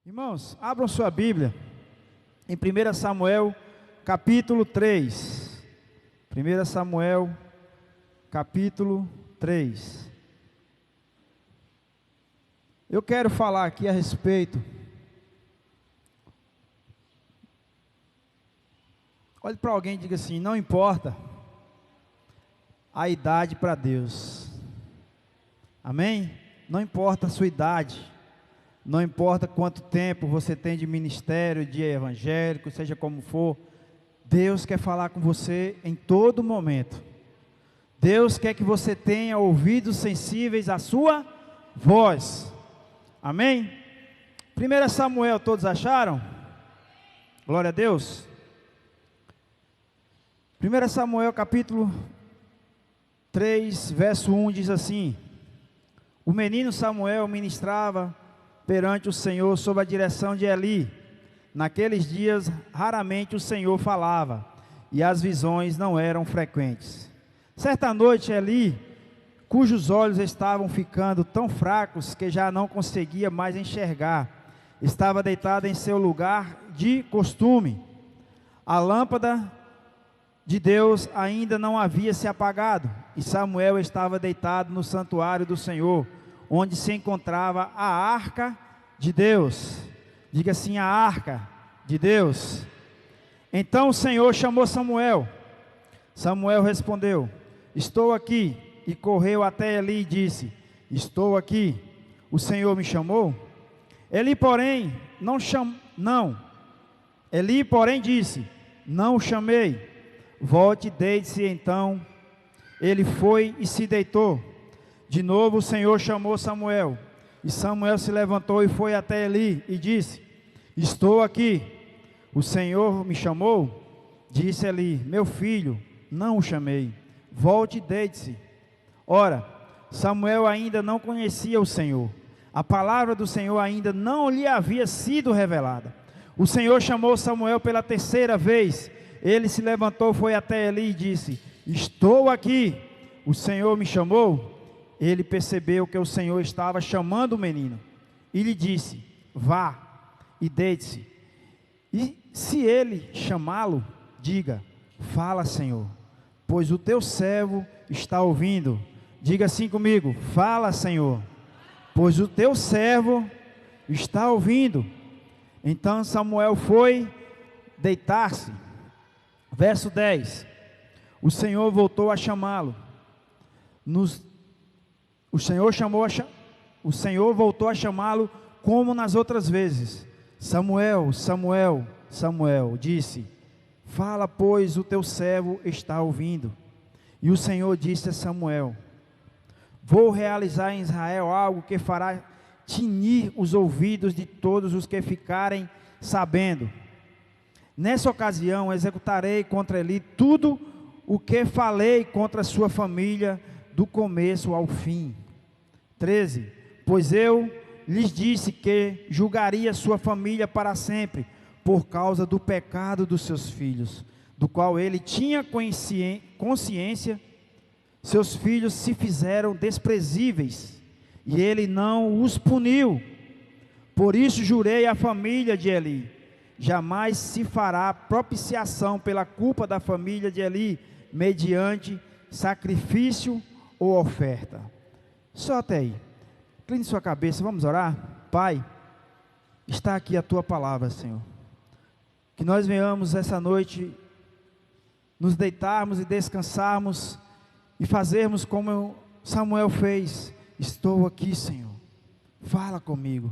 Irmãos, abram sua Bíblia em 1 Samuel, capítulo 3. 1 Samuel, capítulo 3. Eu quero falar aqui a respeito. Olhe para alguém e diga assim: não importa a idade para Deus. Amém? Não importa a sua idade. Não importa quanto tempo você tem de ministério, de evangélico, seja como for, Deus quer falar com você em todo momento. Deus quer que você tenha ouvidos sensíveis à sua voz. Amém? 1 Samuel, todos acharam? Glória a Deus. 1 Samuel capítulo 3, verso 1 diz assim: o menino Samuel ministrava perante o Senhor sob a direção de Eli. Naqueles dias raramente o Senhor falava, e as visões não eram frequentes. Certa noite Eli, cujos olhos estavam ficando tão fracos que já não conseguia mais enxergar, estava deitado em seu lugar de costume. A lâmpada de Deus ainda não havia se apagado, e Samuel estava deitado no santuário do Senhor, onde se encontrava a arca de Deus. Diga assim: a arca de Deus. Então o Senhor chamou Samuel. Samuel respondeu: estou aqui. E correu até Eli e disse: estou aqui. O Senhor me chamou? Eli, porém, Eli, porém, disse: não o chamei. Volte e deite-se. Então ele foi e se deitou. De novo o Senhor chamou Samuel, e Samuel se levantou e foi até Eli e disse: estou aqui. O Senhor me chamou? Disse Eli: meu filho, não o chamei. Volte e deite-se. Ora, Samuel ainda não conhecia o Senhor. A palavra do Senhor ainda não lhe havia sido revelada. O Senhor chamou Samuel pela terceira vez. Ele se levantou, foi até Eli e disse: estou aqui. O Senhor me chamou? Ele percebeu que o Senhor estava chamando o menino e lhe disse: vá e deite-se. E se ele chamá-lo, diga: fala, Senhor, pois o teu servo está ouvindo. Diga assim comigo: fala, Senhor, pois o teu servo está ouvindo. Então Samuel foi deitar-se. Verso 10: o Senhor voltou a chamá-lo. O Senhor voltou a chamá-lo como nas outras vezes. Samuel, Samuel, Samuel. Disse: fala, pois o teu servo está ouvindo. E o Senhor disse a Samuel: vou realizar em Israel algo que fará tinir os ouvidos de todos os que ficarem sabendo. Nessa ocasião executarei contra ele tudo o que falei contra a sua família, do começo ao fim. 13: pois eu lhes disse que julgaria sua família para sempre, por causa do pecado dos seus filhos, do qual ele tinha consciência. Seus filhos se fizeram desprezíveis, e ele não os puniu. Por isso jurei à família de Eli: jamais se fará propiciação pela culpa da família de Eli, mediante sacrifício ou oferta. Só até aí. Incline sua cabeça, vamos orar. Pai, está aqui a tua palavra, Senhor. Que nós venhamos essa noite nos deitarmos e descansarmos e fazermos como Samuel fez. Estou aqui, Senhor, fala comigo.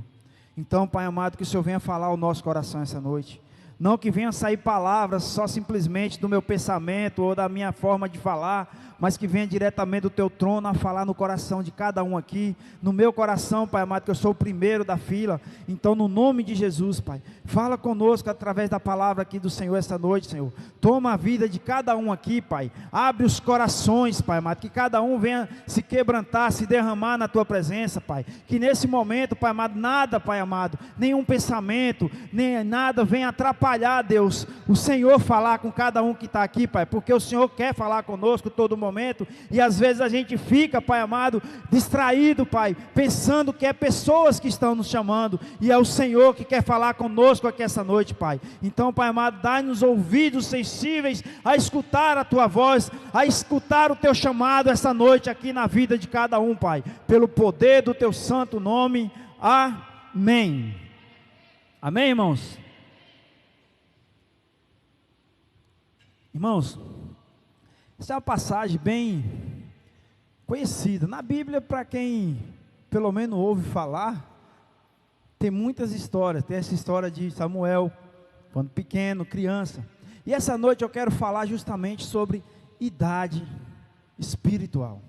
Então, Pai amado, que o Senhor venha falar ao nosso coração essa noite. Não que venha sair palavras só simplesmente do meu pensamento ou da minha forma de falar, mas que venha diretamente do teu trono a falar no coração de cada um aqui, no meu coração, Pai amado, que eu sou o primeiro da fila. Então, no nome de Jesus, Pai, fala conosco através da palavra aqui do Senhor esta noite, Senhor. Toma a vida de cada um aqui, Pai. Abre os corações, Pai amado, que cada um venha se quebrantar, se derramar na tua presença, Pai. Que nesse momento, Pai amado, nada, Pai amado, nenhum pensamento, nem nada venha atrapalhar, atrapalhar, Deus, o Senhor falar com cada um que está aqui, Pai, porque o Senhor quer falar conosco todo momento, e às vezes a gente fica, Pai amado, distraído, Pai, pensando que é pessoas que estão nos chamando, e é o Senhor que quer falar conosco aqui essa noite, Pai. Então, Pai amado, dá-nos ouvidos sensíveis a escutar a Tua voz, a escutar o Teu chamado essa noite aqui na vida de cada um, Pai, pelo poder do Teu santo nome. Amém. Amém, irmãos? Irmãos, essa é uma passagem bem conhecida na Bíblia. Para quem pelo menos ouve falar, tem muitas histórias. Tem essa história de Samuel, quando pequeno, criança. E essa noite eu quero falar justamente sobre idade espiritual.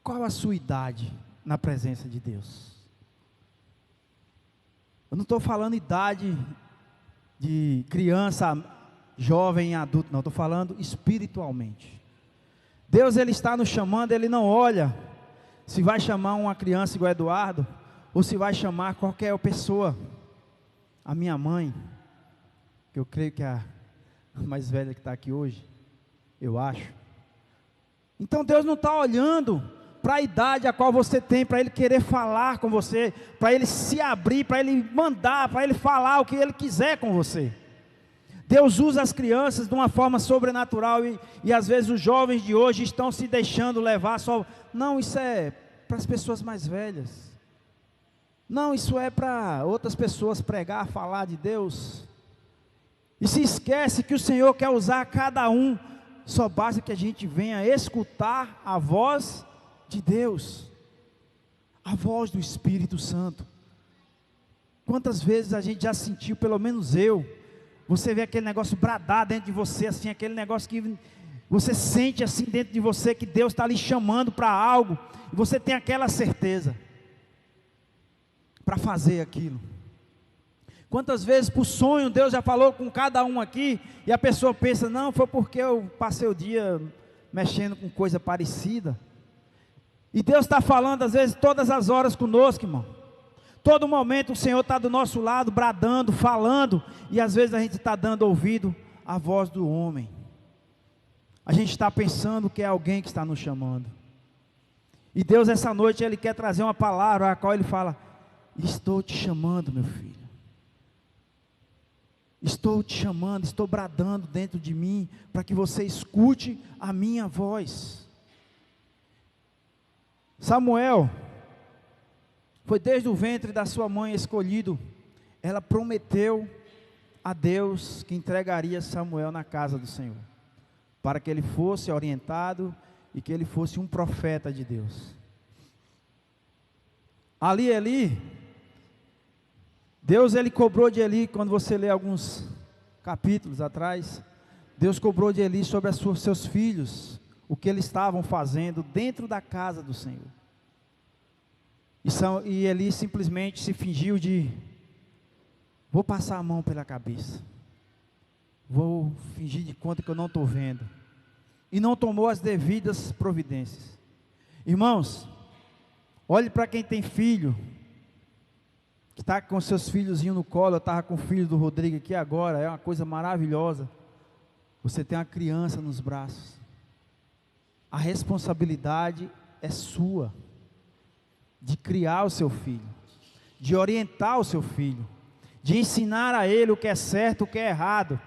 Qual a sua idade na presença de Deus? Eu não estou falando idade de criança, jovem, adulto, não. Estou falando espiritualmente. Deus, Ele está nos chamando, Ele não olha se vai chamar uma criança igual Eduardo, ou se vai chamar qualquer pessoa. A minha mãe, que eu creio que é a mais velha que está aqui hoje, eu acho. Então Deus não está olhando para a idade a qual você tem, para Ele querer falar com você, para Ele se abrir, para Ele mandar, para Ele falar o que Ele quiser com você. Deus usa as crianças de uma forma sobrenatural, e às vezes os jovens de hoje estão se deixando levar só. Não, isso é para as pessoas mais velhas. Não, isso é para outras pessoas pregar, falar de Deus. E se esquece que o Senhor quer usar cada um. Só basta que a gente venha escutar a voz de Deus, a voz do Espírito Santo. Quantas vezes a gente já sentiu, pelo menos eu, você vê aquele negócio bradar dentro de você, assim, aquele negócio que você sente assim dentro de você, que Deus está lhe chamando para algo, e você tem aquela certeza para fazer aquilo. Quantas vezes por sonho Deus já falou com cada um aqui, e a pessoa pensa, não, foi porque eu passei o dia mexendo com coisa parecida. E Deus está falando às vezes todas as horas conosco, irmão. Todo momento o Senhor está do nosso lado, bradando, falando, e às vezes a gente está dando ouvido à voz do homem. A gente está pensando que é alguém que está nos chamando. E Deus essa noite Ele quer trazer uma palavra a qual Ele fala, estou te chamando, meu filho. Estou te chamando, estou bradando dentro de mim, para que você escute a minha voz. Samuel foi desde o ventre da sua mãe escolhido. Ela prometeu a Deus que entregaria Samuel na casa do Senhor, para que ele fosse orientado e que ele fosse um profeta de Deus. Ali, Deus Ele cobrou de Eli, quando você lê alguns capítulos atrás, Deus cobrou de Eli sobre seus filhos, o que eles estavam fazendo dentro da casa do Senhor. E Eli simplesmente se fingiu de, vou passar a mão pela cabeça, vou fingir de conta que eu não estou vendo, e não tomou as devidas providências. Irmãos, olhe para quem tem filho, que está com seus filhozinhos no colo. Eu estava com o filho do Rodrigo aqui agora, é uma coisa maravilhosa. Você tem uma criança nos braços, a responsabilidade é sua, de criar o seu filho, de orientar o seu filho, de ensinar a ele o que é certo, o que é errado,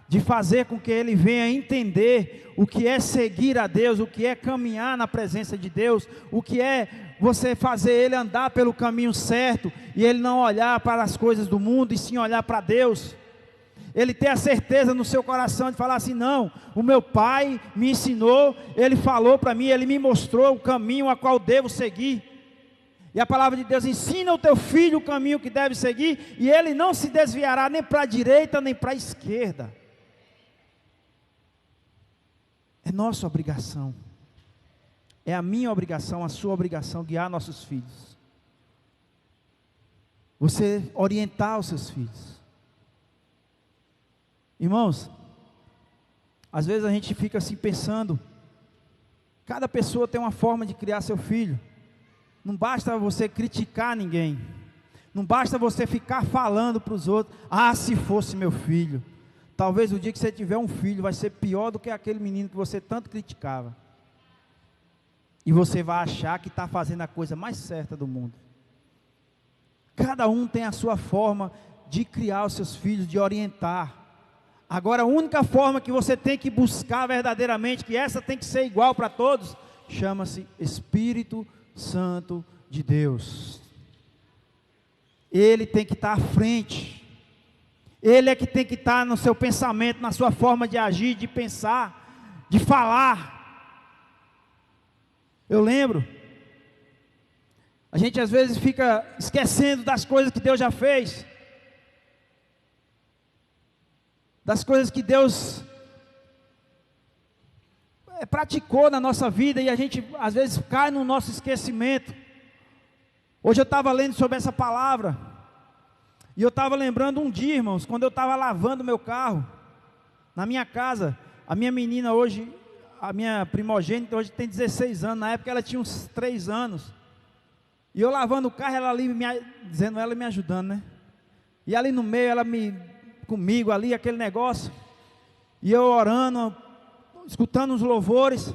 de fazer com que ele venha entender o que é seguir a Deus, o que é caminhar na presença de Deus, o que é você fazer ele andar pelo caminho certo, e ele não olhar para as coisas do mundo, e sim olhar para Deus. Ele ter a certeza no seu coração de falar assim, não, o meu pai me ensinou, ele falou para mim, ele me mostrou o caminho a qual devo seguir. E a palavra de Deus ensina o teu filho o caminho que deve seguir, e ele não se desviará nem para a direita, nem para a esquerda. É nossa obrigação, é a minha obrigação, a sua obrigação, guiar nossos filhos. Você orientar os seus filhos. Irmãos, às vezes a gente fica assim pensando, cada pessoa tem uma forma de criar seu filho. Não basta você criticar ninguém, Não basta você ficar falando para os outros: ah, se fosse meu filho. Talvez o dia que você tiver um filho vai ser pior do que aquele menino que você tanto criticava. E você vai achar que está fazendo a coisa mais certa do mundo. Cada um tem a sua forma de criar os seus filhos, de orientar. Agora, a única forma que você tem que buscar verdadeiramente, que essa tem que ser igual para todos, chama-se Espírito Santo de Deus. Ele tem que estar à frente. Ele é que tem que estar no seu pensamento, na sua forma de agir, de pensar, de falar. Eu lembro, a gente às vezes fica esquecendo das coisas que Deus já fez, das coisas que Deus praticou na nossa vida, e a gente às vezes cai no nosso esquecimento. Hoje eu estava lendo sobre essa palavra, e eu estava lembrando um dia, irmãos, quando eu estava lavando meu carro, na minha casa. A minha menina hoje, a minha primogênita hoje tem 16 anos, na época ela tinha uns 3 anos, e eu lavando o carro, ela ali, dizendo ela e me ajudando, né? E ali no meio, ela comigo ali, aquele negócio, e eu orando, escutando os louvores.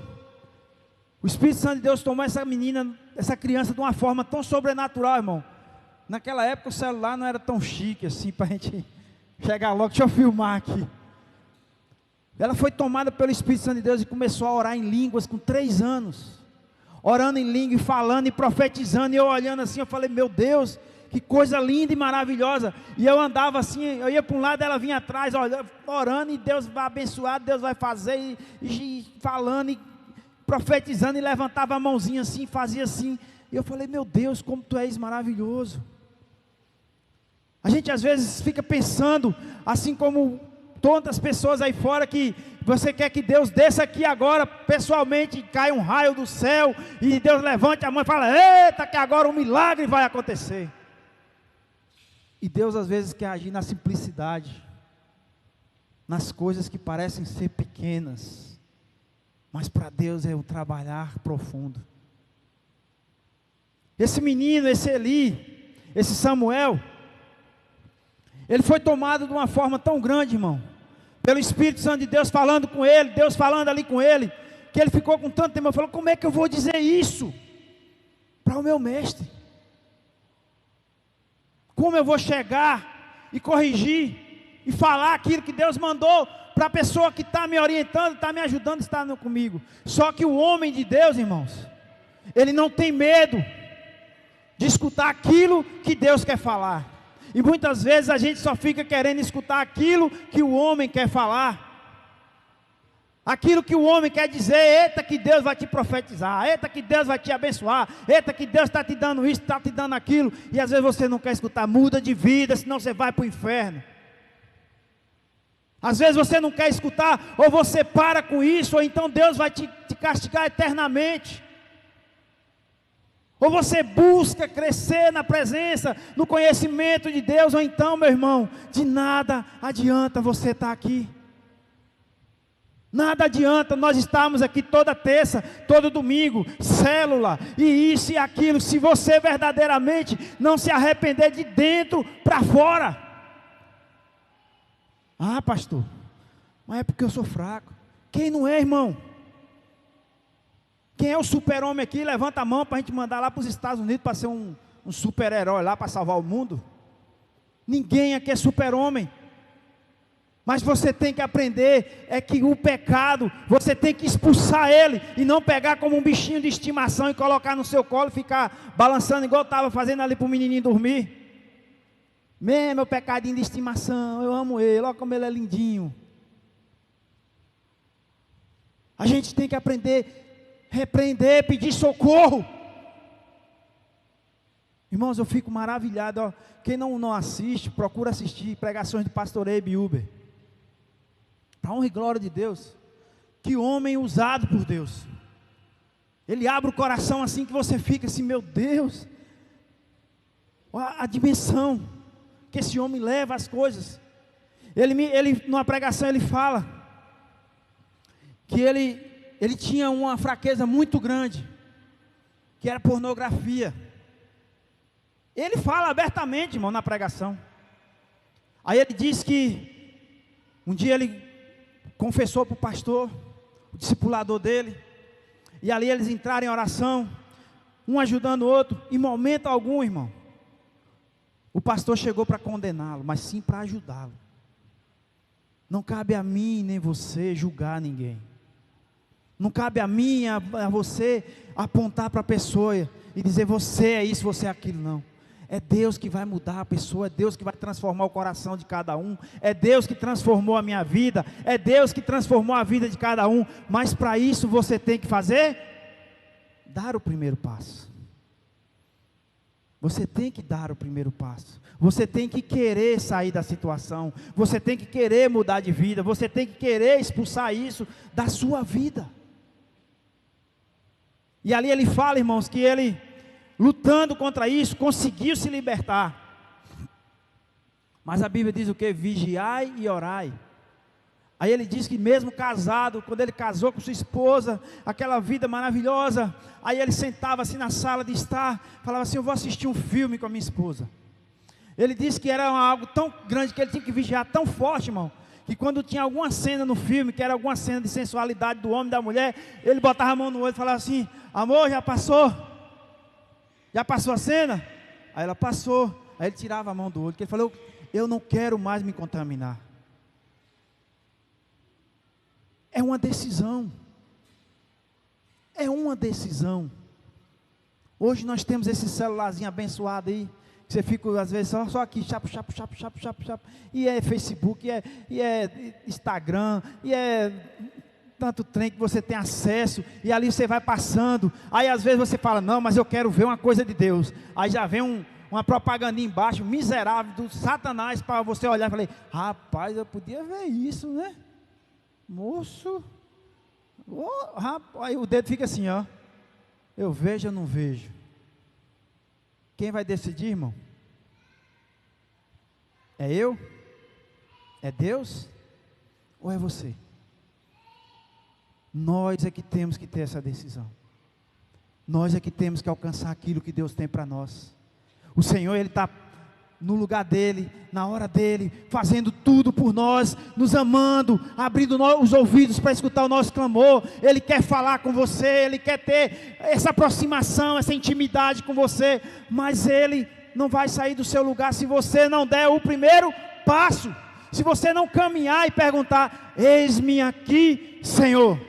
O Espírito Santo de Deus tomou essa menina, essa criança, de uma forma tão sobrenatural, irmão. Naquela época o celular não era tão chique assim, para a gente chegar logo. Deixa eu filmar aqui. Ela foi tomada pelo Espírito Santo de Deus e começou a orar em línguas com 3 anos, orando em língua e falando e profetizando, e eu olhando assim, eu falei: meu Deus, que coisa linda e maravilhosa. E eu andava assim, eu ia para um lado, ela vinha atrás, orando, e Deus vai abençoar, Deus vai fazer, e falando, e profetizando, e levantava a mãozinha assim, fazia assim, e eu falei: meu Deus, como tu és maravilhoso. A gente às vezes fica pensando, assim como tantas pessoas aí fora, que você quer que Deus desça aqui agora, pessoalmente, cai um raio do céu, e Deus levante a mão e fala: eita, que agora um milagre vai acontecer. E Deus às vezes quer agir na simplicidade, nas coisas que parecem ser pequenas, mas para Deus é o trabalhar profundo. Esse menino, esse Eli, esse Samuel, ele foi tomado de uma forma tão grande, irmão, pelo Espírito Santo de Deus falando com ele, Deus falando ali com ele, que ele ficou com tanto tempo. Ele falou: como é que eu vou dizer isso para o meu mestre? Como eu vou chegar e corrigir e falar aquilo que Deus mandou para a pessoa que está me orientando, está me ajudando, está comigo? Só que o homem de Deus, irmãos, ele não tem medo de escutar aquilo que Deus quer falar. E muitas vezes a gente só fica querendo escutar aquilo que o homem quer falar, aquilo que o homem quer dizer. Eita, que Deus vai te profetizar, eita, que Deus vai te abençoar, eita, que Deus está te dando isso, está te dando aquilo, e às vezes você não quer escutar. Muda de vida, senão você vai para o inferno. Às vezes você não quer escutar, ou você para com isso, ou então Deus vai te castigar eternamente. Ou você busca crescer na presença, no conhecimento de Deus, ou então, meu irmão, de nada adianta você estar aqui. Nada adianta nós estarmos aqui toda terça, todo domingo, célula, e isso e aquilo, se você verdadeiramente não se arrepender de dentro para fora. Ah, pastor, mas é porque eu sou fraco. Quem não é, irmão? Quem é o super-homem aqui? Levanta a mão para a gente mandar lá para os Estados Unidos para ser um super-herói lá, para salvar o mundo. Ninguém aqui é super-homem. Mas você tem que aprender é que o pecado, você tem que expulsar ele, e não pegar como um bichinho de estimação e colocar no seu colo e ficar balançando igual eu estava fazendo ali para o menininho dormir. Meu pecadinho de estimação, eu amo ele, olha como ele é lindinho. A gente tem que aprender repreender, pedir socorro. Irmãos, eu fico maravilhado, ó. Quem não assiste, procura assistir pregações do pastor Abe Uber. Para honra e glória de Deus. Que homem usado por Deus. Ele abre o coração assim que você fica assim: meu Deus, a dimensão que esse homem leva as coisas. Ele numa pregação ele fala que ele tinha uma fraqueza muito grande, que era pornografia. Ele fala abertamente, irmão, na pregação. Aí ele diz que um dia ele confessou para o pastor, o discipulador dele, e ali eles entraram em oração, um ajudando o outro. Em momento algum, irmão, o pastor chegou para condená-lo, mas sim para ajudá-lo. Não cabe a mim nem você julgar ninguém. Não cabe a mim, a você apontar para a pessoa e dizer você é isso, você é aquilo, não. É Deus que vai mudar a pessoa, é Deus que vai transformar o coração de cada um, é Deus que transformou a minha vida, é Deus que transformou a vida de cada um, mas para isso você tem que fazer, dar o primeiro passo. Você tem que dar o primeiro passo, você tem que querer sair da situação, você tem que querer mudar de vida, você tem que querer expulsar isso da sua vida. E ali ele fala, irmãos, que ele, lutando contra isso, conseguiu se libertar. Mas a Bíblia diz o que? Vigiai e orai. Aí ele diz que mesmo casado, quando ele casou com sua esposa, aquela vida maravilhosa, aí ele sentava assim na sala de estar, falava assim, eu vou assistir um filme com a minha esposa. Ele disse que era algo tão grande, que ele tinha que vigiar tão forte, irmão, que quando tinha alguma cena no filme, que era alguma cena de sensualidade do homem e da mulher, ele botava a mão no olho e falava assim, amor, já passou? Já passou a cena? Aí ela passou. Aí ele tirava a mão do olho, porque ele falou, eu não quero mais me contaminar. É uma decisão. É uma decisão. Hoje nós temos esse celularzinho abençoado aí, que você fica às vezes só aqui, chapo, e é Facebook, e é Instagram, e é tanto trem que você tem acesso, e ali você vai passando, aí às vezes você fala, não, mas eu quero ver uma coisa de Deus, aí já vem uma propagandinha embaixo, miserável, do Satanás, para você olhar e falar, rapaz, eu podia ver isso, né? Moço, rapaz, aí o dedo fica assim, ó, eu vejo ou não vejo? Quem vai decidir, irmão? É eu? É Deus? Ou é você? Nós é que temos que ter essa decisão. Nós é que temos que alcançar aquilo que Deus tem para nós. O Senhor, Ele está no lugar dEle, na hora dEle, fazendo tudo por nós, nos amando, abrindo os ouvidos para escutar o nosso clamor. Ele quer falar com você, Ele quer ter essa aproximação, essa intimidade com você, mas Ele não vai sair do seu lugar se você não der o primeiro passo, se você não caminhar e perguntar, eis-me aqui, Senhor,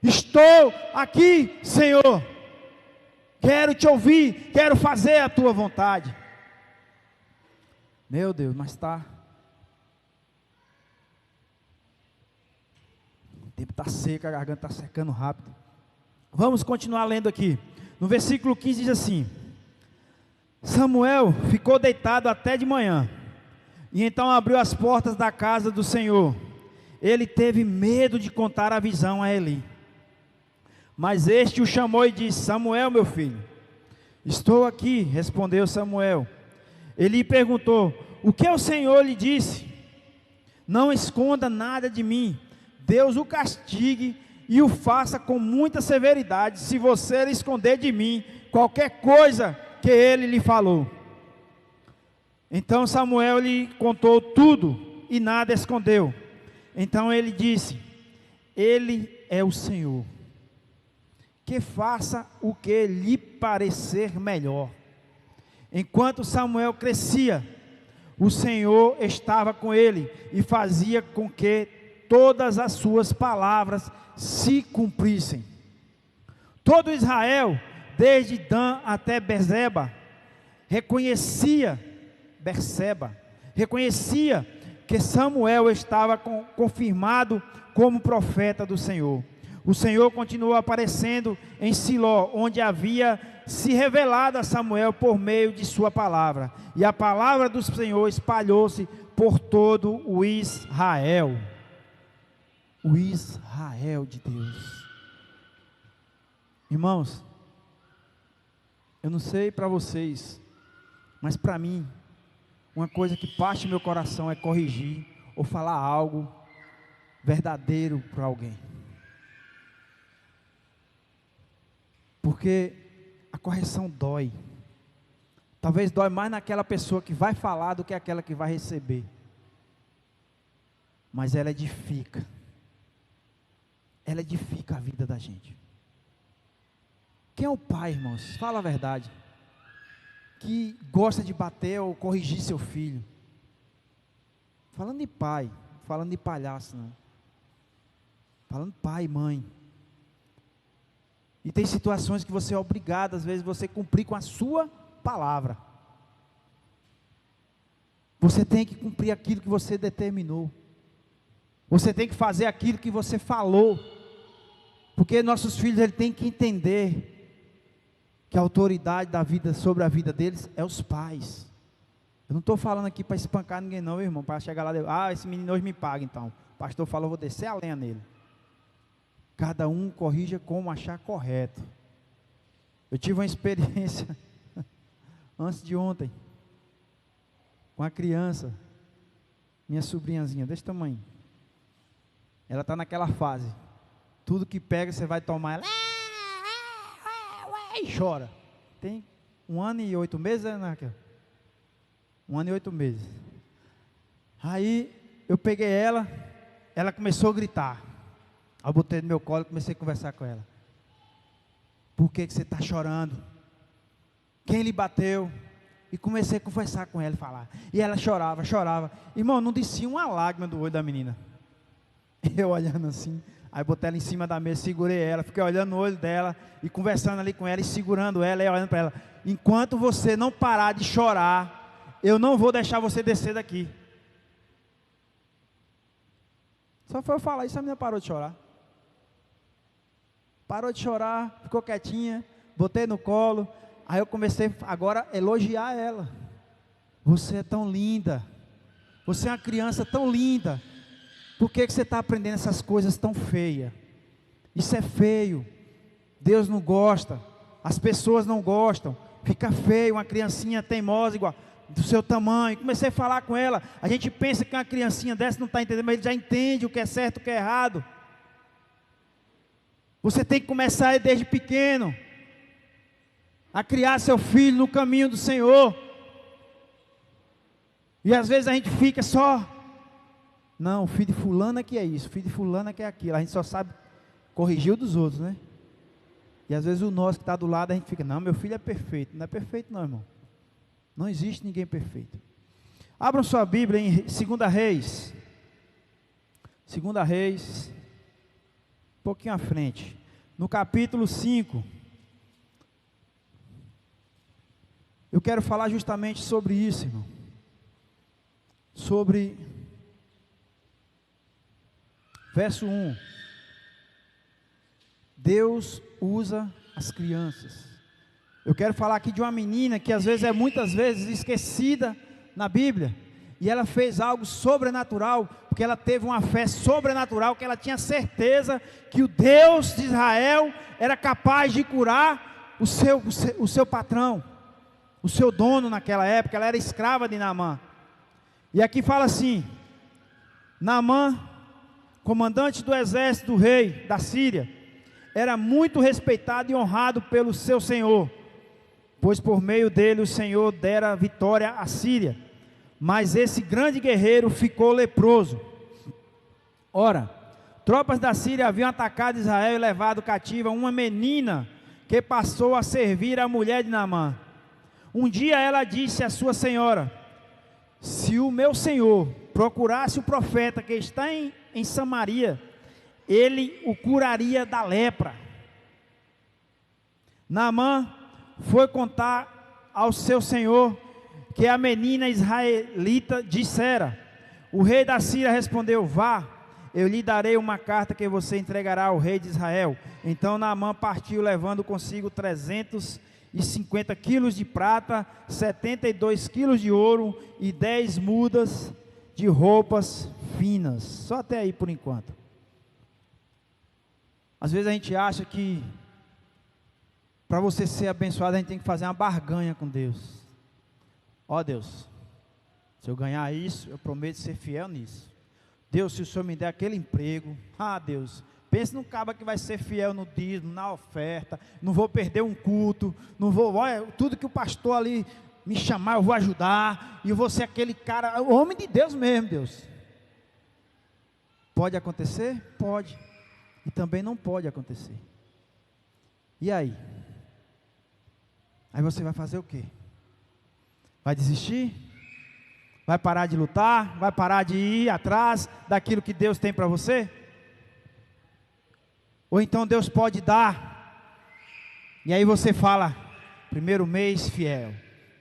estou aqui, Senhor, quero te ouvir, quero fazer a tua vontade. Meu Deus, mas está, o tempo está seco, a garganta está secando rápido. Vamos continuar lendo aqui, no versículo 15 diz assim, Samuel ficou deitado até de manhã, e então abriu as portas da casa do Senhor. Ele teve medo de contar a visão a Eli, mas este o chamou e disse, Samuel, meu filho. Estou aqui, respondeu Samuel. Eli perguntou, o que o Senhor lhe disse? Não esconda nada de mim, Deus o castigue e o faça com muita severidade, se você lhe esconder de mim qualquer coisa que ele lhe falou. Então Samuel lhe contou tudo e nada escondeu. Então ele disse, ele é o Senhor, que faça o que lhe parecer melhor. Enquanto Samuel crescia, o Senhor estava com ele e fazia com que todas as suas palavras se cumprissem. Todo Israel, desde Dan até Berseba, reconhecia que Samuel estava confirmado como profeta do Senhor. O Senhor continuou aparecendo em Siló, onde havia se revelado a Samuel por meio de sua palavra. E a palavra do Senhor espalhou-se por todo o Israel. O Israel de Deus. Irmãos, eu não sei para vocês, mas para mim, uma coisa que parte meu coração é corrigir ou falar algo verdadeiro para alguém. Porque a correção dói. Talvez dói mais naquela pessoa que vai falar do que aquela que vai receber. Mas ela edifica. Ela edifica a vida da gente. Quem é o pai, irmãos? Fala a verdade. Que gosta de bater ou corrigir seu filho. Falando de pai, falando de palhaço, não. Falando pai e mãe. E tem situações que você é obrigado, às vezes, você cumprir com a sua palavra. Você tem que cumprir aquilo que você determinou. Você tem que fazer aquilo que você falou. Porque nossos filhos, eles têm que entender que a autoridade da vida, sobre a vida deles, é os pais. Eu não estou falando aqui para espancar ninguém não, irmão, para chegar lá e esse menino hoje me paga então. O pastor falou, eu vou descer a lenha nele. Cada um corrija como achar correto. Eu tive uma experiência antes de ontem, com a criança, minha sobrinhazinha, desse tamanho. Ela está naquela fase, tudo que pega você vai tomar, ela e chora. Tem 1 ano e 8 meses, né, Raquel? 1 ano e 8 meses. Aí eu peguei ela começou a gritar. Aí eu botei no meu colo e comecei a conversar com ela. Por que você está chorando? Quem lhe bateu? E comecei a conversar com ela e falar. E ela chorava. Irmão, não descia uma lágrima do olho da menina. Eu olhando assim. Aí botei ela em cima da mesa, segurei ela. Fiquei olhando no olho dela e conversando ali com ela e segurando ela e olhando para ela. Enquanto você não parar de chorar, eu não vou deixar você descer daqui. Só foi eu falar isso, a menina parou de chorar. Parou de chorar, ficou quietinha, botei no colo. Aí eu comecei agora a elogiar ela. Você é tão linda. Você é uma criança tão linda. Por que você está aprendendo essas coisas tão feias? Isso é feio. Deus não gosta. As pessoas não gostam. Fica feio, uma criancinha teimosa igual do seu tamanho. Comecei a falar com ela. A gente pensa que uma criancinha dessa não está entendendo, mas ele já entende o que é certo e o que é errado. Você tem que começar desde pequeno a criar seu filho no caminho do Senhor. E às vezes a gente fica só, não, o filho de fulana que é isso, o filho de fulana que é aquilo. A gente só sabe corrigir o dos outros, né? E às vezes o nosso que está do lado, a gente fica, não, meu filho é perfeito. Não é perfeito não, irmão. Não existe ninguém perfeito. Abram sua Bíblia em 2 Reis. 2 Reis, um pouquinho à frente. No capítulo 5. Eu quero falar justamente sobre isso, irmão. Sobre verso 1. Deus usa as crianças. Eu quero falar aqui de uma menina que às vezes muitas vezes esquecida na Bíblia. E ela fez algo sobrenatural, porque ela teve uma fé sobrenatural, que ela tinha certeza que o Deus de Israel era capaz de curar o seu patrão, o seu dono naquela época. Ela era escrava de Naamã. E aqui fala assim: Naamã, comandante do exército do rei da Síria, era muito respeitado e honrado pelo seu senhor, pois por meio dele o Senhor dera vitória à Síria. Mas esse grande guerreiro ficou leproso. Ora, tropas da Síria haviam atacado Israel e levado cativa uma menina que passou a servir a mulher de Naamã. Um dia ela disse à sua senhora: se o meu senhor procurasse o profeta que está em Samaria, ele o curaria da lepra. Naamã foi contar ao seu senhor que a menina israelita dissera. O rei da Síria respondeu: vá, eu lhe darei uma carta que você entregará ao rei de Israel. Então Naamã partiu, levando consigo 350 quilos de prata, 72 quilos de ouro e 10 mudas de roupas finas. Só até aí por enquanto. Às vezes a gente acha que para você ser abençoado a gente tem que fazer uma barganha com Deus. Ó Deus, se eu ganhar isso, eu prometo ser fiel nisso. Deus, se o Senhor me der aquele emprego, Deus, pense num cara que vai ser fiel no dízimo, na oferta, não vou perder um culto, não vou, olha, tudo que o pastor ali me chamar, eu vou ajudar, e eu vou ser aquele cara, o homem de Deus mesmo, Deus. Pode acontecer? Pode. E também não pode acontecer. E aí? Aí você vai fazer o quê? Vai desistir? Vai parar de lutar? Vai parar de ir atrás daquilo que Deus tem para você? Ou então Deus pode dar, e aí você fala, primeiro mês fiel,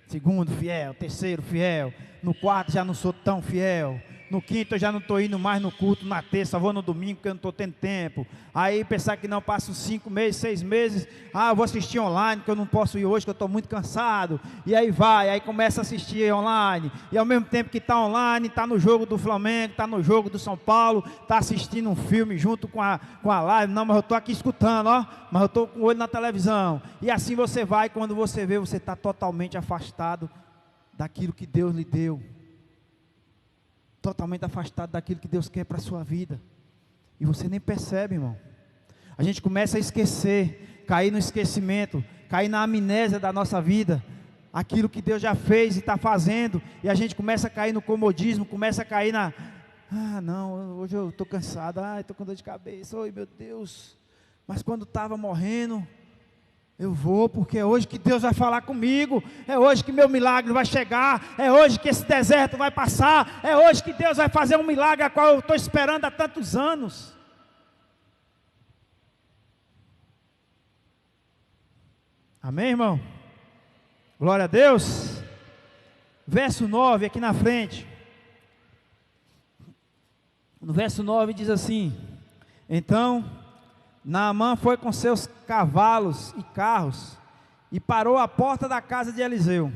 segundo fiel, terceiro fiel, no quarto já não sou tão fiel, no quinto eu já não estou indo mais no culto, na terça, só vou no domingo porque eu não estou tendo tempo. Aí pensar que não, passo 5 meses, 6 meses, eu vou assistir online, que eu não posso ir hoje, que eu estou muito cansado. E aí vai, aí começa a assistir online, e ao mesmo tempo que está online, está no jogo do Flamengo, está no jogo do São Paulo, está assistindo um filme junto com a live. Não, mas eu estou aqui escutando, mas eu estou com o olho na televisão. E assim você vai, quando você vê, você está totalmente afastado daquilo que Deus lhe deu. Totalmente afastado daquilo que Deus quer para a sua vida. E você nem percebe, irmão. A gente começa a esquecer, cair no esquecimento, cair na amnésia da nossa vida, aquilo que Deus já fez e está fazendo, e a gente começa a cair no comodismo, começa a cair não, hoje eu estou cansado, estou com dor de cabeça, oi meu Deus, mas quando estava morrendo, eu vou, porque é hoje que Deus vai falar comigo, é hoje que meu milagre vai chegar, é hoje que esse deserto vai passar, é hoje que Deus vai fazer um milagre a qual eu estou esperando há tantos anos. Amém, irmão? Glória a Deus. Verso 9 aqui na frente. No verso 9 diz assim: então Naamã foi com seus cavalos e carros e parou à porta da casa de Eliseu.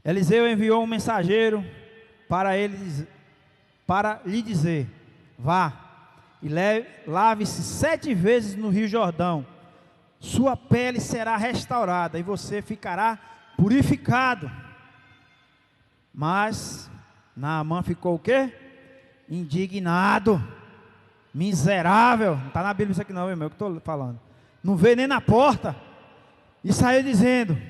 Eliseu enviou um mensageiro para lhe dizer: vá e lave-se 7 vezes no rio Jordão, sua pele será restaurada e você ficará purificado. Mas Naamã ficou o quê? Indignado, miserável. Não está na Bíblia isso aqui não, irmão, que estou falando. Não veio nem na porta. E saiu dizendo: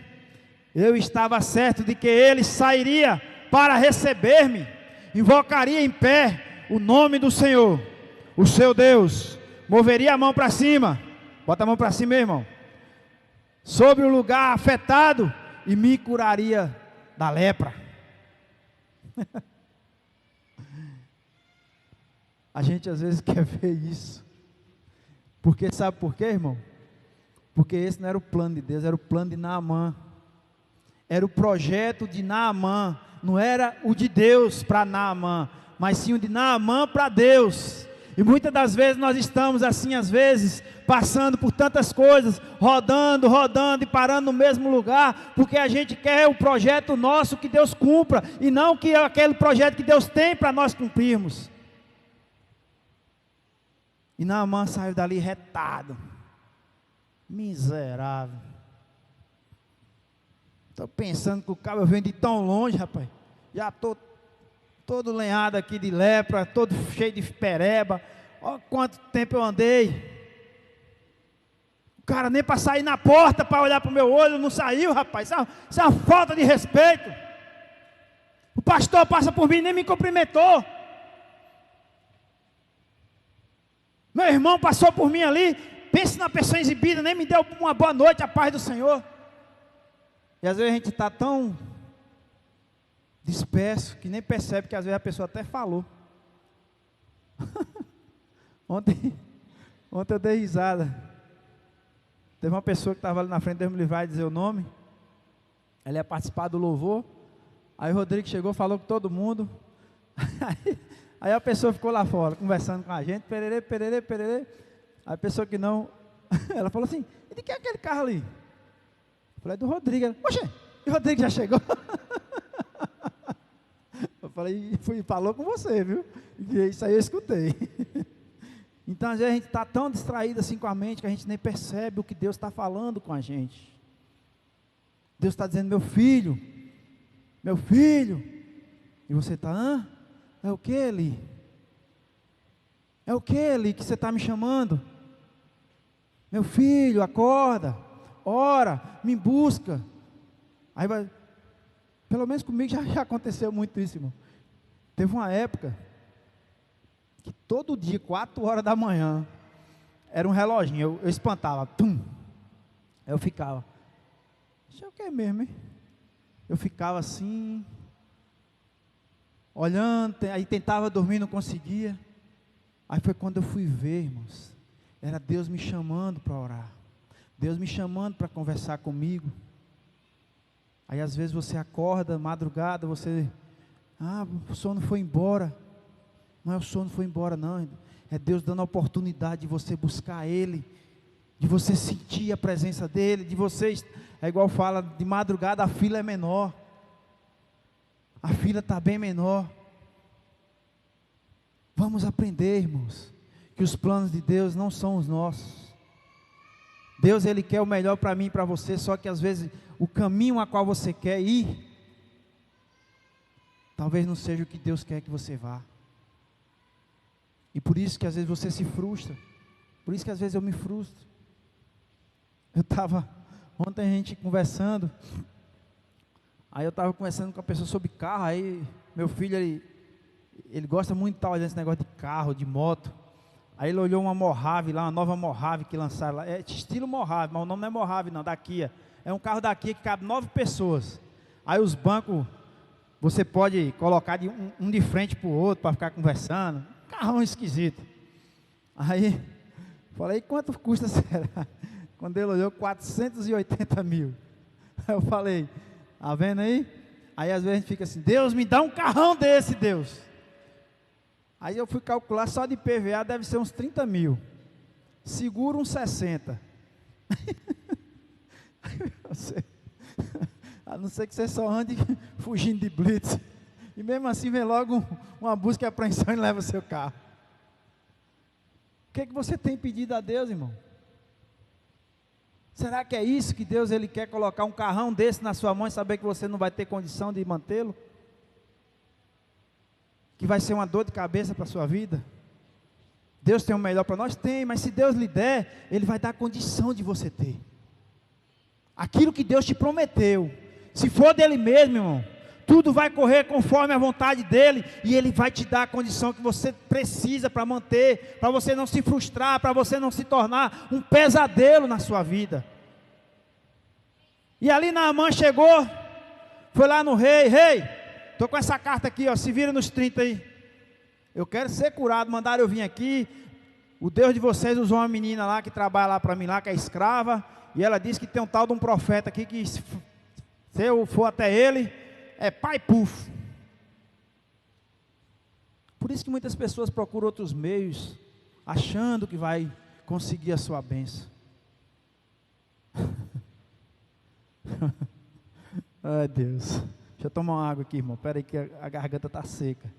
eu estava certo de que ele sairia para receber-me, invocaria em pé o nome do Senhor, o seu Deus, moveria a mão para cima, bota a mão para cima, irmão, sobre o lugar afetado e me curaria da lepra. A gente às vezes quer ver isso, porque sabe por quê, irmão? Porque esse não era o plano de Deus, era o plano de Naamã, era o projeto de Naamã, não era o de Deus para Naamã, mas sim o de Naamã para Deus. E muitas das vezes nós estamos assim, às vezes, passando por tantas coisas, rodando e parando no mesmo lugar, porque a gente quer o projeto nosso que Deus cumpra, e não que aquele projeto que Deus tem para nós cumprirmos. E Naamã saiu dali retado, miserável. Estou pensando que o cabo vem de tão longe, rapaz, já estou todo lenhado aqui de lepra, todo cheio de pereba. Olha quanto tempo eu andei. O cara nem para sair na porta para olhar para o meu olho não saiu, rapaz. Isso é uma falta de respeito. O pastor passa por mim e nem me cumprimentou. Meu irmão passou por mim ali, pensa na pessoa exibida, nem me deu uma boa noite, a paz do Senhor. E às vezes a gente está tão disperso que nem percebe que às vezes a pessoa até falou. Ontem eu dei risada. Teve uma pessoa que estava ali na frente, Deus me livrar de dizer o nome. Ela ia participar do louvor. Aí o Rodrigo chegou, falou com todo mundo. Aí a pessoa ficou lá fora, conversando com a gente. Pererê, pererê, pererê. Aí a pessoa que não... Ela falou assim: e de quem é aquele carro ali? Eu falei: do Rodrigo. Ela: oxe, e o Rodrigo já chegou? Eu falei: falou com você, viu? E isso aí eu escutei. Então às vezes a gente está tão distraído assim com a mente, que a gente nem percebe o que Deus está falando com a gente. Deus está dizendo: meu filho, e você está: é o que, Eli? É o que, Eli, que você está me chamando? Meu filho, acorda, ora, me busca. Aí vai, pelo menos comigo já aconteceu muito isso, irmão. Teve uma época que todo dia, 4 horas da manhã, era um reloginho, eu espantava, tum. Aí eu ficava, isso é o que mesmo, hein? Eu ficava assim, olhando, aí tentava dormir, não conseguia. Aí foi quando eu fui ver, irmãos, era Deus me chamando para orar, Deus me chamando para conversar comigo. Aí às vezes você acorda, madrugada, o sono foi embora. Não é o sono foi embora não, é Deus dando a oportunidade de você buscar Ele, de você sentir a presença dEle, de vocês, é igual fala, de madrugada a fila é menor, a fila está bem menor. Vamos aprender, irmãos, que os planos de Deus não são os nossos. Deus, Ele quer o melhor para mim e para você, só que às vezes o caminho a qual você quer ir, talvez não seja o que Deus quer que você vá. E por isso que às vezes você se frustra, por isso que às vezes eu me frustro. Ontem a gente conversando, aí eu estava conversando com a pessoa sobre carro, aí meu filho, ele gosta muito de estar olhando esse negócio de carro, de moto. Aí ele olhou uma Mojave lá, uma nova Mojave que lançaram lá, é estilo Mojave, mas o nome não é Mojave não, da Kia. É um carro da Kia que cabe 9 pessoas. Aí os bancos, você pode colocar um de frente para o outro, para ficar conversando. Carrão esquisito. Aí, falei, quanto custa será? Quando ele olhou, 480 mil. Aí eu falei, tá vendo aí? Aí às vezes a gente fica assim, Deus me dá um carrão desse, Deus. Aí eu fui calcular, só de PVA deve ser uns 30 mil. Seguro uns 60. A não ser que você só ande fugindo de blitz. E mesmo assim vem logo uma busca e apreensão e leva o seu carro. O que você tem pedido a Deus, irmão? Será que é isso que Deus Ele quer, colocar um carrão desse na sua mão e saber que você não vai ter condição de mantê-lo? Que vai ser uma dor de cabeça para a sua vida? Deus tem o melhor para nós? Tem, mas se Deus lhe der, Ele vai dar condição de você ter. Aquilo que Deus te prometeu, se for dEle mesmo, irmão, tudo vai correr conforme a vontade dEle, e Ele vai te dar a condição que você precisa para manter, para você não se frustrar, para você não se tornar um pesadelo na sua vida. E ali Naamã chegou, foi lá no rei, estou com essa carta aqui, ó, se vira nos 30 aí, eu quero ser curado, mandaram eu vir aqui, o Deus de vocês usou uma menina lá, que trabalha lá para mim lá, que é escrava, e ela disse que tem um tal de um profeta aqui, que se eu for até ele, é pai puf. Por isso que muitas pessoas procuram outros meios, achando que vai conseguir a sua bênção. Ai Deus, deixa eu tomar uma água aqui, irmão, espera aí que a garganta está seca.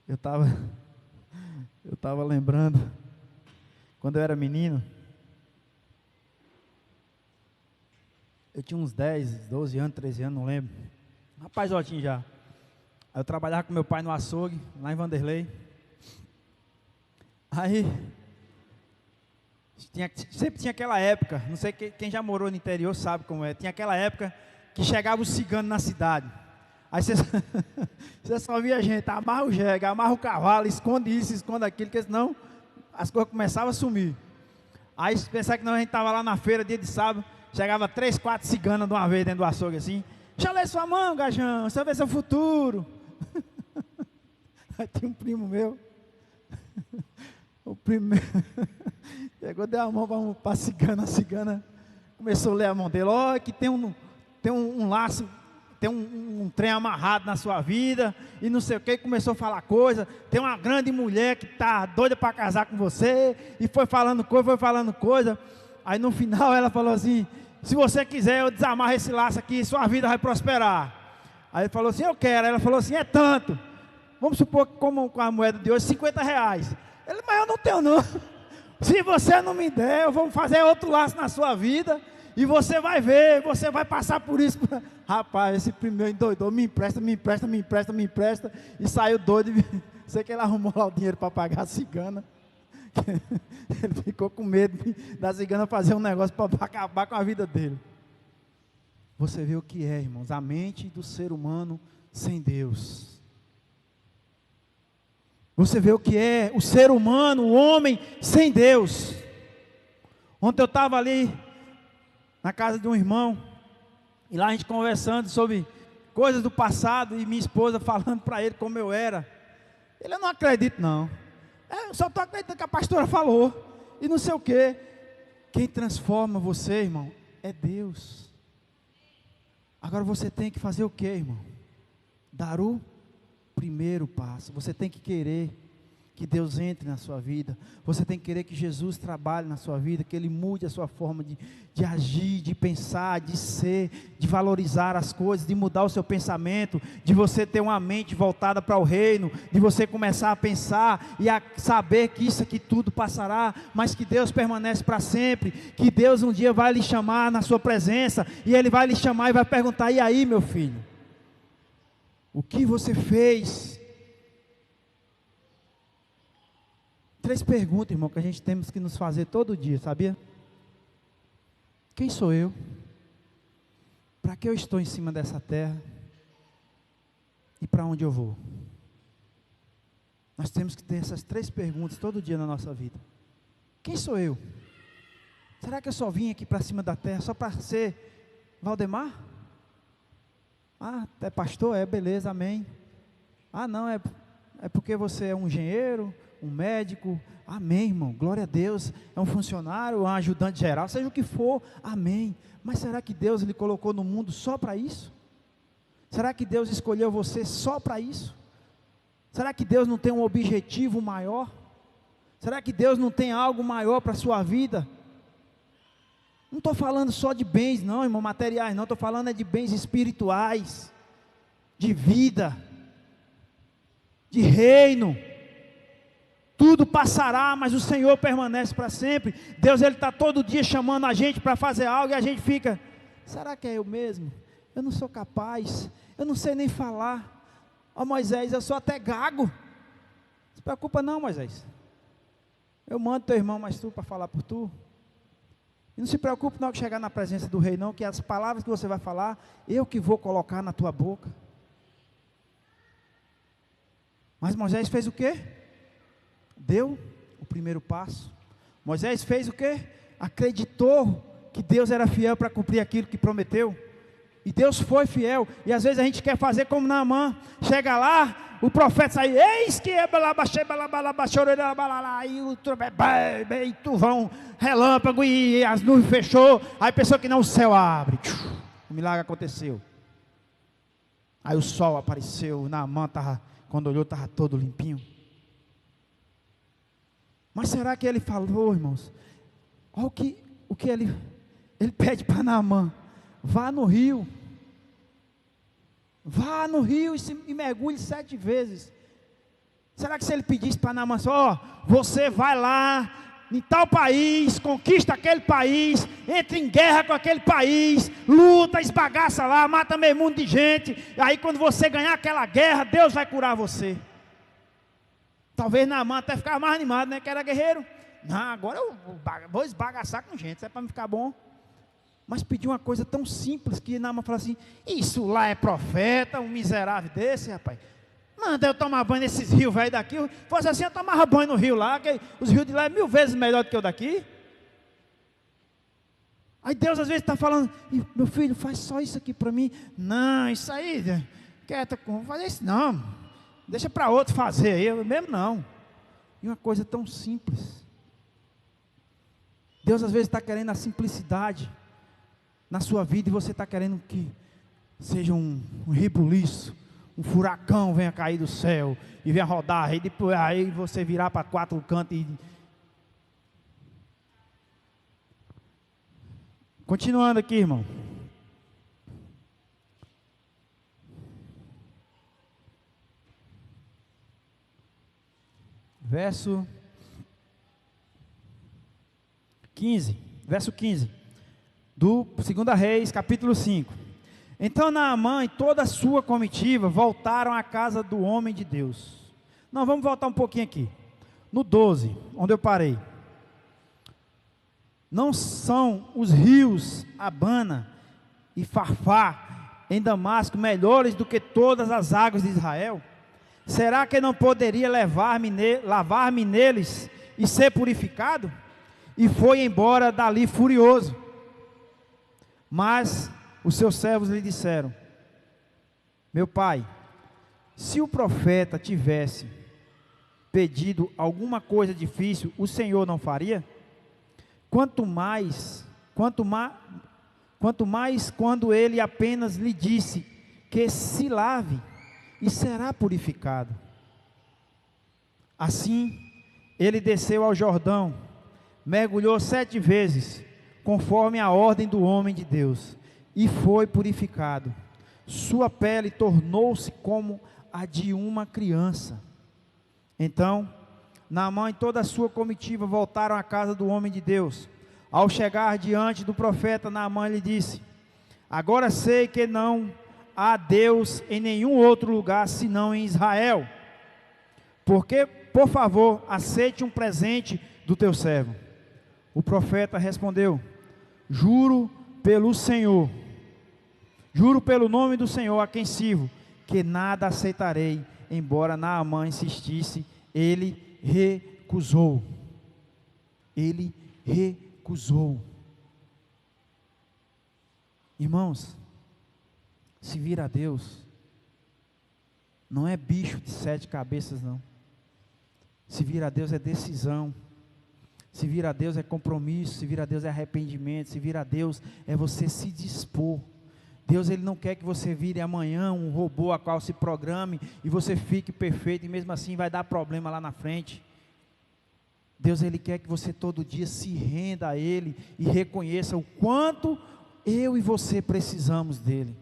Eu estava lembrando, quando eu era menino, eu tinha uns 10, 12 anos, 13 anos, não lembro. Rapazotinho já. Aí eu trabalhava com meu pai no açougue, lá em Vanderlei. Aí, sempre tinha aquela época, não sei quem já morou no interior sabe como é, tinha aquela época que chegava os ciganos na cidade. Aí você só via gente, amarra o jegue, amarra o cavalo, esconde isso, esconde aquilo, porque senão as coisas começavam a sumir. Aí pensar que não, a gente estava lá na feira, dia de sábado, chegava 3, 4 ciganas de uma vez dentro do açougue assim. Deixa eu ler sua mão, gajão, você vai ver seu futuro. Aí tinha um primo meu, o primeiro, chegou, deu a mão para a cigana começou a ler a mão dele, ó, que tem um laço, tem um trem amarrado na sua vida, e não sei o que, começou a falar coisa, tem uma grande mulher que está doida para casar com você, e foi falando coisa, aí no final ela falou assim, se você quiser eu desamarro esse laço aqui, sua vida vai prosperar. Aí ele falou assim, eu quero. Ela falou assim, é tanto. Vamos supor que como com a moeda de hoje, R$50. Ele, mas eu não tenho não. Se você não me der, eu vou fazer outro laço na sua vida, e você vai ver, você vai passar por isso. Rapaz, esse primeiro endoidou, me empresta, e saiu doido. Sei que ele arrumou lá o dinheiro para pagar a cigana. Ele ficou com medo da cigana fazer um negócio para acabar com a vida dele. Você vê o que é, irmãos, a mente do ser humano sem Deus. Você vê o que é o ser humano, o homem sem Deus. Ontem eu estava ali na casa de um irmão, e lá a gente conversando sobre coisas do passado, e minha esposa falando para ele como eu era. Ele: eu não acredito não, eu só estou acreditando que a pastora falou, e não sei o que. Quem transforma você, irmão, é Deus. Agora você tem que fazer o que, irmão? Dar o primeiro passo. Você tem que querer que Deus entre na sua vida. Você tem que querer que Jesus trabalhe na sua vida, que Ele mude a sua forma de agir, de pensar, de ser, de valorizar as coisas, de mudar o seu pensamento, de você ter uma mente voltada para o reino, de você começar a pensar e a saber que isso aqui tudo passará, mas que Deus permanece para sempre, que Deus um dia vai lhe chamar na sua presença, e Ele vai lhe chamar e vai perguntar: e aí, meu filho? O que você fez? 3 perguntas, irmão, que a gente temos que nos fazer todo dia, sabia? Quem sou eu? Para que eu estou em cima dessa terra? E para onde eu vou? Nós temos que ter essas 3 perguntas todo dia na nossa vida. Quem sou eu? Será que eu só vim aqui para cima da terra só para ser Valdemar? Ah, é pastor? É, beleza, amém. Ah, não, é porque você é um engenheiro, um médico, amém, irmão, glória a Deus. É um funcionário, um ajudante geral, seja o que for, amém. Mas será que Deus lhe colocou no mundo só para isso? Será que Deus escolheu você só para isso? Será que Deus não tem um objetivo maior? Será que Deus não tem algo maior para a sua vida? Não estou falando só de bens não, irmão, materiais não, estou falando de bens espirituais, de vida, de reino. Tudo passará, mas o Senhor permanece para sempre. Deus, Ele está todo dia chamando a gente para fazer algo, e a gente fica: será que é eu mesmo? Eu não sou capaz, eu não sei nem falar. Ó Moisés, eu sou até gago. Não se preocupa não, Moisés, eu mando teu irmão mais tu para falar por tu. E não se preocupe não que chegar na presença do rei não, que as palavras que você vai falar, eu que vou colocar na tua boca. Mas Moisés fez o quê? Deu o primeiro passo. Moisés fez o quê? Acreditou que Deus era fiel para cumprir aquilo que prometeu. E Deus foi fiel. E às vezes a gente quer fazer como Naamã. Chega lá, o profeta sai: eis que é e tu vão relâmpago e as nuvens fechou. Aí a pessoa que não, o céu abre. O milagre aconteceu. Aí o sol apareceu. Naamã quando olhou estava todo limpinho. Mas será que ele falou, irmãos? Olha o que ele pede para Naamã: vá no rio. Vá no rio e mergulhe 7 vezes. Será que se ele pedisse para Naamã: você vai lá em tal país, conquista aquele país, entra em guerra com aquele país, luta, esbagaça lá, mata meio mundo de gente, aí quando você ganhar aquela guerra, Deus vai curar você. Talvez Naamã até ficava mais animado, né? Que era guerreiro. Não, agora eu vou esbagaçar com gente, isso é para me ficar bom. Mas pediu uma coisa tão simples que Naamã falou assim: isso lá é profeta, um miserável desse, rapaz. Manda eu tomar banho nesses rios velho daqui. Se fosse assim, eu tomava banho no rio lá, que os rios de lá é 1000 vezes melhor do que o daqui. Aí Deus às vezes está falando: meu filho, faz só isso aqui para mim. Não, isso aí, quieto, não vou fazer isso não. Deixa para outro fazer, eu mesmo não. E uma coisa tão simples. Deus às vezes está querendo a simplicidade na sua vida, e você está querendo que seja um rebuliço, um furacão venha cair do céu e venha rodar, e depois aí você virar para 4 cantos e... Continuando aqui, irmão. Verso 15, do 2 Reis, capítulo 5. Então Naamã e toda a sua comitiva voltaram à casa do homem de Deus. Não, vamos voltar um pouquinho aqui. no 12, onde eu parei. Não são os rios Abana e Farfá em Damasco melhores do que todas as águas de Israel? Será que não poderia lavar-me neles e ser purificado? E foi embora dali furioso. Mas os seus servos lhe disseram: meu pai, se o profeta tivesse pedido alguma coisa difícil, o Senhor não faria? Quanto mais quando ele apenas lhe disse que se lave e será purificado. Assim, ele desceu ao Jordão, mergulhou 7 vezes, conforme a ordem do homem de Deus, e foi purificado. Sua pele tornou-se como a de uma criança. Então, Naamã e toda a sua comitiva voltaram à casa do homem de Deus. Ao chegar diante do profeta, Naamã lhe disse: agora sei que não há Deus em nenhum outro lugar senão em Israel. Porque, por favor, aceite um presente do teu servo. O profeta respondeu: juro pelo Senhor, juro pelo nome do Senhor a quem sirvo, que nada aceitarei. Embora Naamã insistisse, ele recusou. Ele recusou. Irmãos, se vir a Deus, não é bicho de 7 cabeças, não. Se vir a Deus é decisão. Se vir a Deus é compromisso. Se vir a Deus é arrependimento. Se vir a Deus é você se dispor. Deus, Ele não quer que você vire amanhã um robô a qual se programe e você fique perfeito e mesmo assim vai dar problema lá na frente. Deus, Ele quer que você todo dia se renda a Ele e reconheça o quanto eu e você precisamos dEle.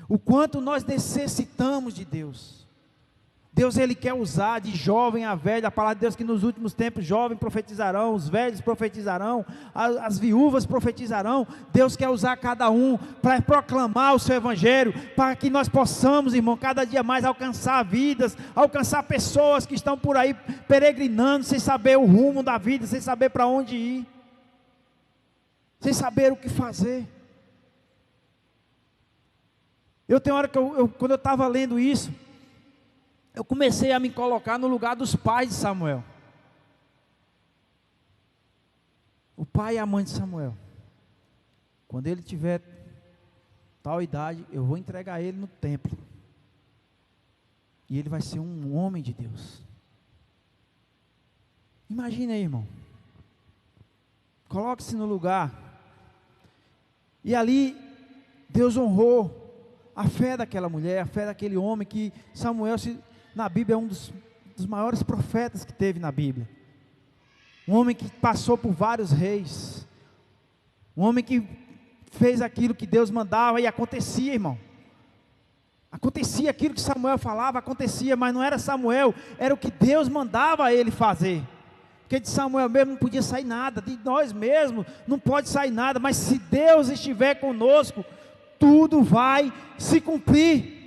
O quanto nós necessitamos de Deus. Deus, Ele quer usar de jovem a velho. A palavra de Deus que nos últimos tempos jovens profetizarão, os velhos profetizarão, as viúvas profetizarão. Deus quer usar cada um para proclamar o seu evangelho, para que nós possamos, irmão, cada dia mais alcançar vidas, alcançar pessoas que estão por aí peregrinando, sem saber o rumo da vida, sem saber para onde ir, sem saber o que fazer. Eu tenho hora que quando eu estava lendo isso, eu comecei a me colocar no lugar dos pais de Samuel. O pai e a mãe de Samuel. Quando ele tiver tal idade, eu vou entregar ele no templo. E ele vai ser um homem de Deus. Imagine aí, irmão. Coloque-se no lugar. E ali, Deus honrou a fé daquela mulher, a fé daquele homem que Samuel, na Bíblia, é um dos maiores profetas que teve na Bíblia. Um homem que passou por vários reis. Um homem que fez aquilo que Deus mandava e acontecia, irmão. Acontecia aquilo que Samuel falava, acontecia, mas não era Samuel, era o que Deus mandava ele fazer. Porque de Samuel mesmo não podia sair nada, de nós mesmos não pode sair nada, mas se Deus estiver conosco, tudo vai se cumprir.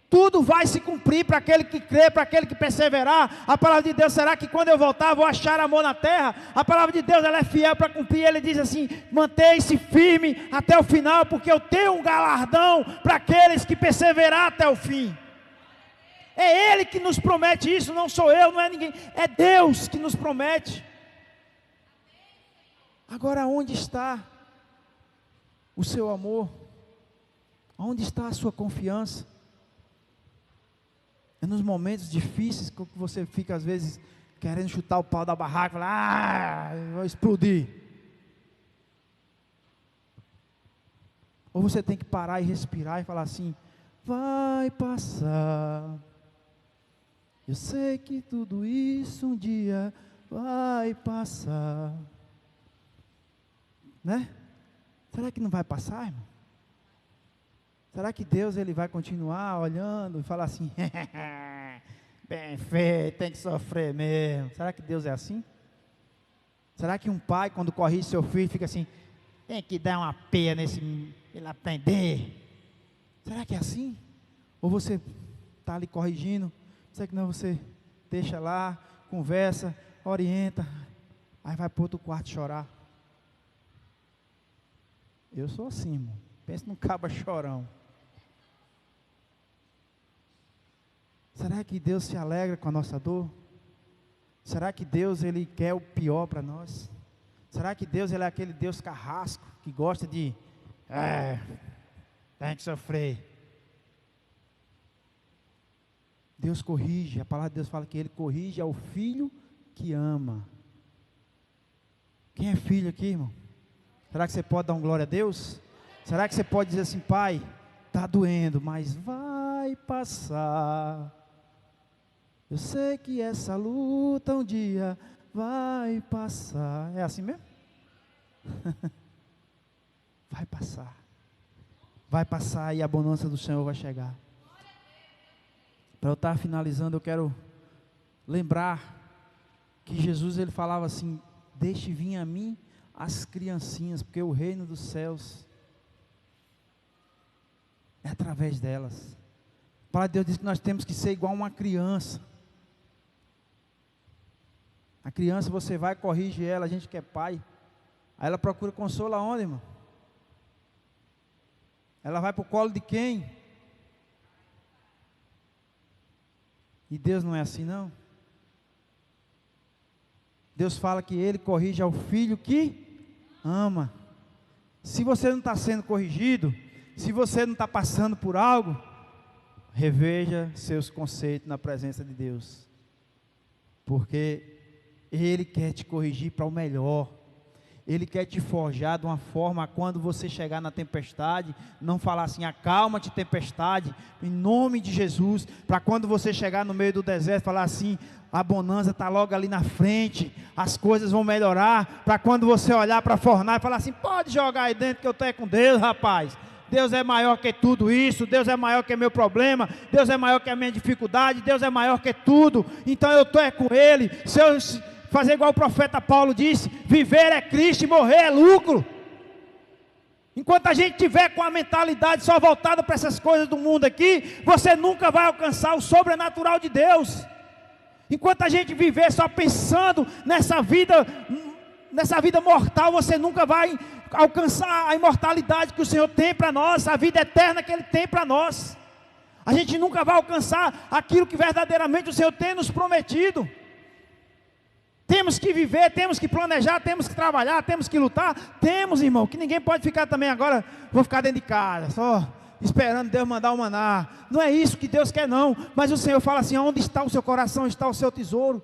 Tudo vai se cumprir para aquele que crê, para aquele que perseverar. A palavra de Deus, será que quando eu voltar vou achar amor na terra? A palavra de Deus, ela é fiel para cumprir. Ele diz assim: mantenha-se firme até o final, porque eu tenho um galardão para aqueles que perseverar até o fim. É Ele que nos promete isso, não sou eu, não é ninguém, é Deus que nos promete. Agora, onde está o seu amor? Onde está a sua confiança? É nos momentos difíceis que você fica às vezes querendo chutar o pau da barraca, falar: vou explodir. Ou você tem que parar e respirar e falar assim: vai passar. Eu sei que tudo isso um dia vai passar. Né? Será que não vai passar, irmão? Será que Deus, Ele vai continuar olhando e falar assim: bem feito, tem que sofrer mesmo? Será que Deus é assim? Será que um pai, quando corrige seu filho, fica assim: tem que dar uma peia nesse, ele aprender? Será que é assim? Ou você está ali corrigindo, será que não, você deixa lá, conversa, orienta, aí vai para outro quarto chorar. Eu sou assim, irmão. Pensa num caba chorão. Será que Deus se alegra com a nossa dor? Será que Deus, Ele quer o pior para nós? Será que Deus, Ele é aquele Deus carrasco, que gosta de, tem que sofrer? Deus corrige, a palavra de Deus fala que Ele corrige ao filho que ama. Quem é filho aqui, irmão? Será que você pode dar um glória a Deus? Será que você pode dizer assim, pai, está doendo, mas vai passar. Eu sei que essa luta um dia vai passar. É assim mesmo? Vai passar. Vai passar e a bonança do Senhor vai chegar. Para eu estar finalizando, eu quero lembrar que Jesus, Ele falava assim, deixe vir a mim as criancinhas, porque o reino dos céus é através delas. A palavra de Deus diz que nós temos que ser igual uma criança. A criança, você vai, corrige ela, a gente que é pai, aí ela procura consolo aonde, irmão? Ela vai para o colo de quem? E Deus não é assim não. Deus fala que Ele corrige ao filho que ama. Se você não está sendo corrigido, se você não está passando por algo, reveja seus conceitos na presença de Deus, porque Ele quer te corrigir para o melhor. Ele quer te forjar de uma forma, quando você chegar na tempestade, não falar assim, acalma-te tempestade, em nome de Jesus, para quando você chegar no meio do deserto, falar assim, a bonança está logo ali na frente, as coisas vão melhorar, para quando você olhar para a fornalha, falar assim, pode jogar aí dentro que eu estou com Deus, rapaz. Deus é maior que tudo isso, Deus é maior que meu problema, Deus é maior que a minha dificuldade, Deus é maior que tudo, então eu estou com Ele. Se eu fazer igual o profeta Paulo disse, viver é Cristo e morrer é lucro. Enquanto a gente tiver com a mentalidade só voltada para essas coisas do mundo aqui, você nunca vai alcançar o sobrenatural de Deus. Enquanto a gente viver só pensando nessa vida mortal, você nunca vai alcançar a imortalidade que o Senhor tem para nós, a vida eterna que Ele tem para nós. A gente nunca vai alcançar aquilo que verdadeiramente o Senhor tem nos prometido. Temos que viver, temos que planejar, temos que trabalhar, temos que lutar. Temos, irmão, que ninguém pode ficar também agora, vou ficar dentro de casa, só esperando Deus mandar o maná. Não é isso que Deus quer não, mas o Senhor fala assim, onde está o seu coração, está o seu tesouro.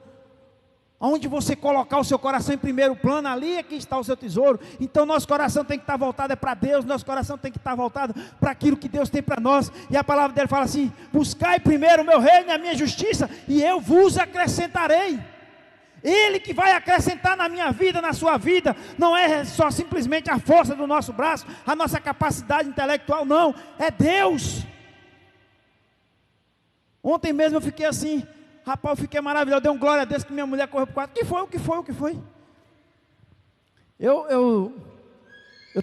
Onde você colocar o seu coração em primeiro plano, ali é que está o seu tesouro. Então nosso coração tem que estar voltado para Deus, nosso coração tem que estar voltado para aquilo que Deus tem para nós. E a palavra dele fala assim, buscai primeiro o meu reino e a minha justiça, e eu vos acrescentarei. Ele que vai acrescentar na minha vida, na sua vida, não é só simplesmente a força do nosso braço, a nossa capacidade intelectual, não, é Deus. Ontem mesmo eu fiquei assim, rapaz, eu fiquei maravilhoso, eu dei um glória a Deus que minha mulher correu para o quarto. O que foi? Eu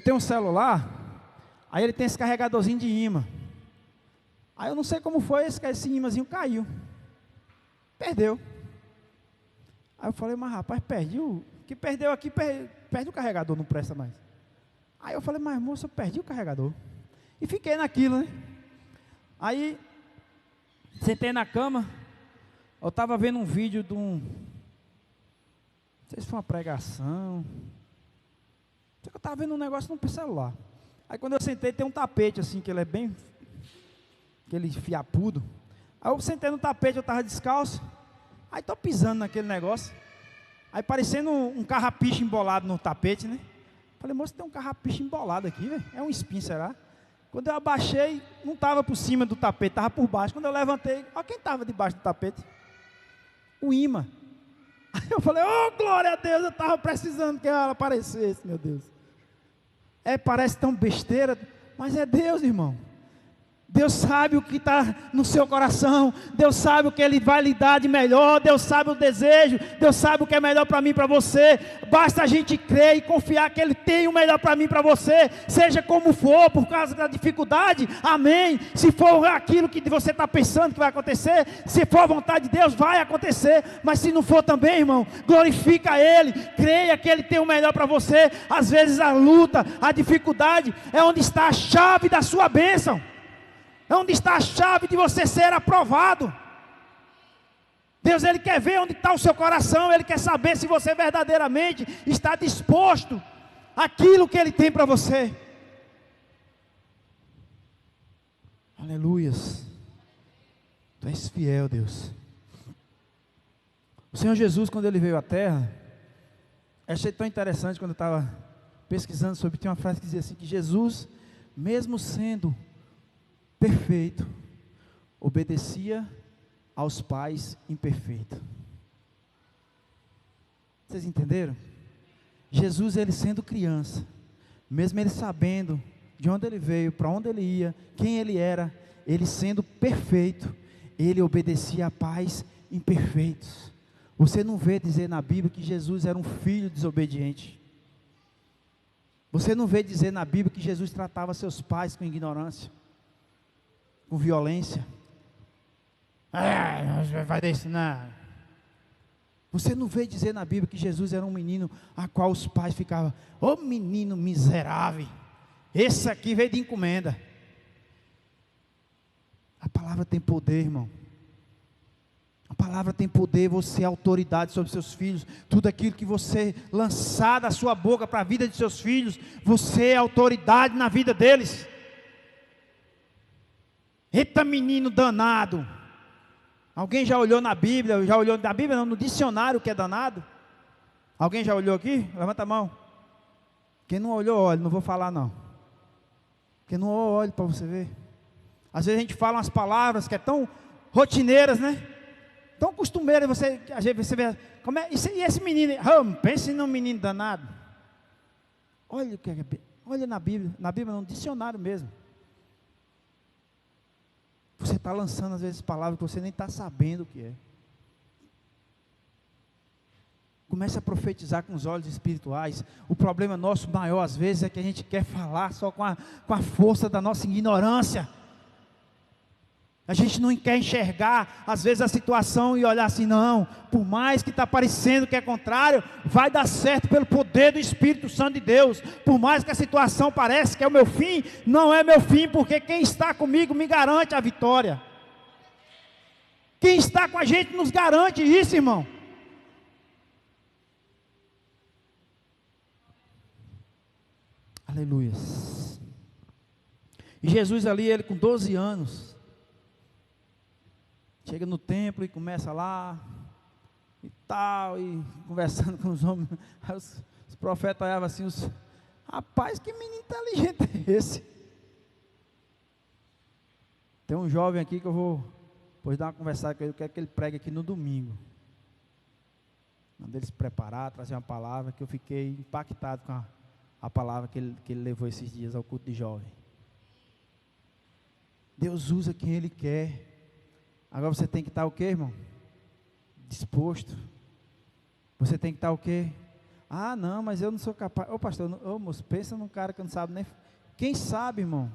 tenho um celular, aí ele tem esse carregadorzinho de imã. Aí eu não sei como foi, esse imãzinho caiu, perdeu. Aí eu falei, mas rapaz, perdi o que perdeu aqui, perde o carregador, não presta mais. Aí eu falei, mas moço, eu perdi o carregador. E fiquei naquilo, né? Aí, sentei na cama, eu estava vendo um vídeo de não sei se foi uma pregação, só que eu estava vendo um negócio no celular. Aí quando eu sentei, tem um tapete assim, que ele é bem, aquele fiapudo. Aí eu sentei no tapete, eu estava descalço. Aí estou pisando naquele negócio, aí parecendo um carrapicho embolado no tapete, né? Falei, moço, tem um carrapicho embolado aqui, velho. É um espinho, será? Quando eu abaixei, não estava por cima do tapete, estava por baixo. Quando eu levantei, olha quem estava debaixo do tapete. O imã. Aí eu falei, oh glória a Deus, eu estava precisando que ela aparecesse, meu Deus. Parece tão besteira, mas é Deus, irmão. Deus sabe o que está no seu coração, Deus sabe o que Ele vai lhe dar de melhor, Deus sabe o desejo, Deus sabe o que é melhor para mim e para você. Basta a gente crer e confiar que Ele tem o melhor para mim e para você, seja como for, por causa da dificuldade, amém. Se for aquilo que você está pensando que vai acontecer, se for a vontade de Deus, vai acontecer, mas se não for também, irmão, glorifica Ele, creia que Ele tem o melhor para você. Às vezes a luta, a dificuldade é onde está a chave da sua bênção. É onde está a chave de você ser aprovado. Deus, Ele quer ver onde está o seu coração. Ele quer saber se você verdadeiramente está disposto àquilo que Ele tem para você. Aleluias. Tu és fiel, Deus. O Senhor Jesus, quando Ele veio à terra, achei tão interessante quando eu estava pesquisando sobre, tinha uma frase que dizia assim, que Jesus, mesmo sendo perfeito, obedecia aos pais imperfeitos. Vocês entenderam? Jesus, ele sendo criança, mesmo ele sabendo de onde ele veio, para onde ele ia, quem ele era, ele sendo perfeito, ele obedecia a pais imperfeitos. Você não vê dizer na Bíblia que Jesus era um filho desobediente. Você não vê dizer na Bíblia que Jesus tratava seus pais com ignorância, com violência. Vai ensinar. Você não vê dizer na Bíblia que Jesus era um menino a qual os pais ficavam, ô menino miserável, esse aqui veio de encomenda. A palavra tem poder, irmão. A palavra tem poder, você é autoridade sobre seus filhos. Tudo aquilo que você lançar da sua boca para a vida de seus filhos, você é autoridade na vida deles. Eita menino danado. Alguém já olhou na Bíblia? Já olhou na Bíblia, não, no dicionário, o que é danado? Alguém já olhou aqui? Levanta a mão. Quem não olhou, olha, não vou falar não. Quem não olhou, olhe para você ver. Às vezes a gente fala umas palavras que é tão rotineiras, né? Tão costumeiras, às vezes você vê, como é, e esse menino, pense num menino danado. Olha o que é, olha na Bíblia não, no dicionário mesmo. Você está lançando às vezes palavras que você nem está sabendo o que é. Comece a profetizar com os olhos espirituais. O problema nosso maior às vezes é que a gente quer falar só com a força da nossa ignorância. A gente não quer enxergar às vezes a situação e olhar assim, não, por mais que está parecendo que é contrário, vai dar certo pelo poder do Espírito Santo de Deus. Por mais que a situação pareça que é o meu fim, não é meu fim, porque quem está comigo me garante a vitória. Quem está com a gente nos garante isso, irmão. Aleluias. E Jesus ali, ele com 12 anos, chega no templo e começa lá, e tal, e conversando com os homens, os profetas olhavam assim, rapaz, que menino inteligente é esse? Tem um jovem aqui que eu vou, depois dar uma conversada com ele, eu quero que ele pregue aqui no domingo. Mandei ele se preparar, trazer uma palavra, que eu fiquei impactado com a palavra que ele levou esses dias ao culto de jovem. Deus usa quem Ele quer. Agora você tem que estar o quê, irmão? Disposto. Você tem que estar o quê? Ah, não, mas eu não sou capaz. Ô pastor, moço, pensa num cara que não sabe nem. Quem sabe, irmão?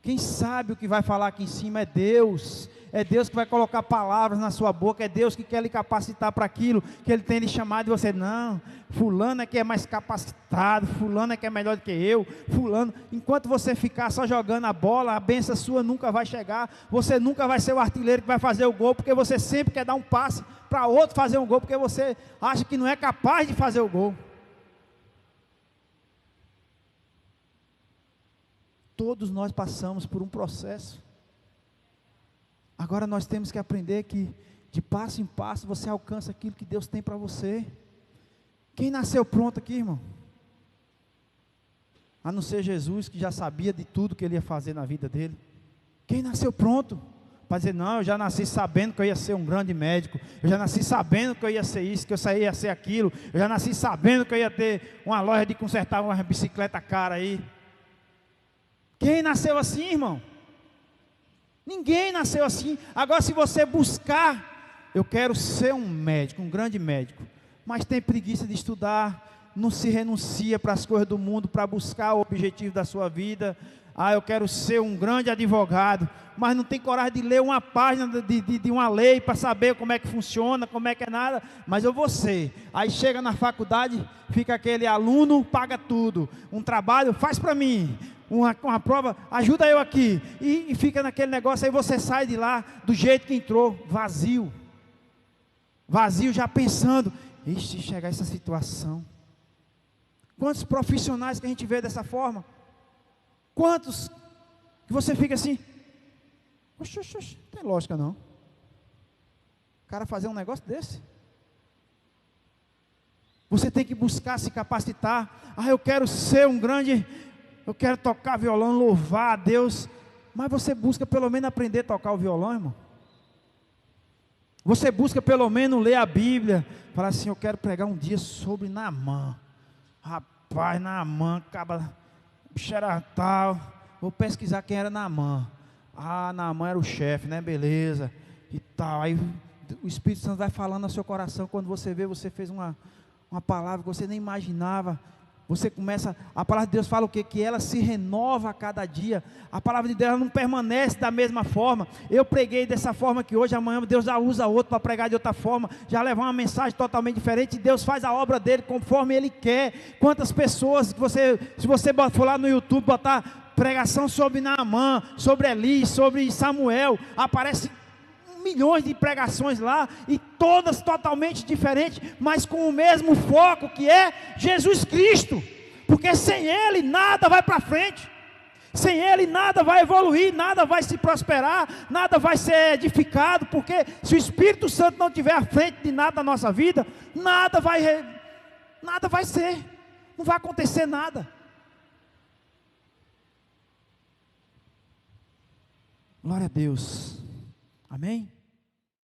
Quem sabe o que vai falar aqui em cima é Deus. É Deus que vai colocar palavras na sua boca. É Deus que quer lhe capacitar para aquilo que Ele tem lhe chamado. E você, não, fulano é que é mais capacitado, fulano é que é melhor do que eu, fulano. Enquanto você ficar só jogando a bola, a bênção sua nunca vai chegar. Você nunca vai ser o artilheiro que vai fazer o gol, porque você sempre quer dar um passe para outro fazer um gol, porque você acha que não é capaz de fazer o gol. Todos nós passamos por um processo. Agora nós temos que aprender que de passo em passo você alcança aquilo que Deus tem para você. Quem nasceu pronto aqui, irmão? A não ser Jesus, que já sabia de tudo que Ele ia fazer na vida dele. Quem nasceu pronto? Para dizer, não, eu já nasci sabendo que eu ia ser um grande médico. Eu já nasci sabendo que eu ia ser isso, que eu ia ser aquilo. Eu já nasci sabendo que eu ia ter uma loja de consertar uma bicicleta cara aí. Quem nasceu assim, irmão? Ninguém nasceu assim. Agora, se você buscar, eu quero ser um médico, um grande médico, mas tem preguiça de estudar, não se renuncia para as coisas do mundo, para buscar o objetivo da sua vida. Eu quero ser um grande advogado, mas não tem coragem de ler uma página de uma lei para saber como é que funciona, como é que é nada, mas eu vou ser. Aí chega na faculdade, fica aquele aluno, paga tudo, um trabalho, faz para mim, uma prova, ajuda eu aqui, e fica naquele negócio, aí você sai de lá do jeito que entrou, vazio, já pensando, ixi, chegar a essa situação. Quantos profissionais que a gente vê dessa forma? Quantos que você fica assim, oxe, não tem lógica não, o cara fazer um negócio desse. Você tem que buscar se capacitar. Eu quero ser um grande, eu quero tocar violão, louvar a Deus, mas você busca pelo menos aprender a tocar o violão, irmão. Você busca pelo menos ler a Bíblia, falar assim, eu quero pregar um dia sobre Naamã. Rapaz, Naamã, bicho era tal, vou pesquisar quem era Naamã. Naamã era o chefe, né, beleza, e tal. Aí o Espírito Santo vai falando no seu coração, quando você vê, você fez uma palavra que você nem imaginava. Você começa, a palavra de Deus fala o quê? Que ela se renova a cada dia. A palavra de Deus ela não permanece da mesma forma. Eu preguei dessa forma que hoje, amanhã Deus já usa outro para pregar de outra forma, já leva uma mensagem totalmente diferente, e Deus faz a obra dele conforme Ele quer. Quantas pessoas, se você for lá no YouTube, botar pregação sobre Naamã, sobre Eli, sobre Samuel, aparece milhões de pregações lá, e todas totalmente diferentes, mas com o mesmo foco, que é Jesus Cristo, porque sem Ele nada vai para frente, sem Ele nada vai evoluir, nada vai se prosperar, nada vai ser edificado, porque se o Espírito Santo não estiver à frente de nada da nossa vida, nada vai ser, não vai acontecer nada. Glória a Deus, amém?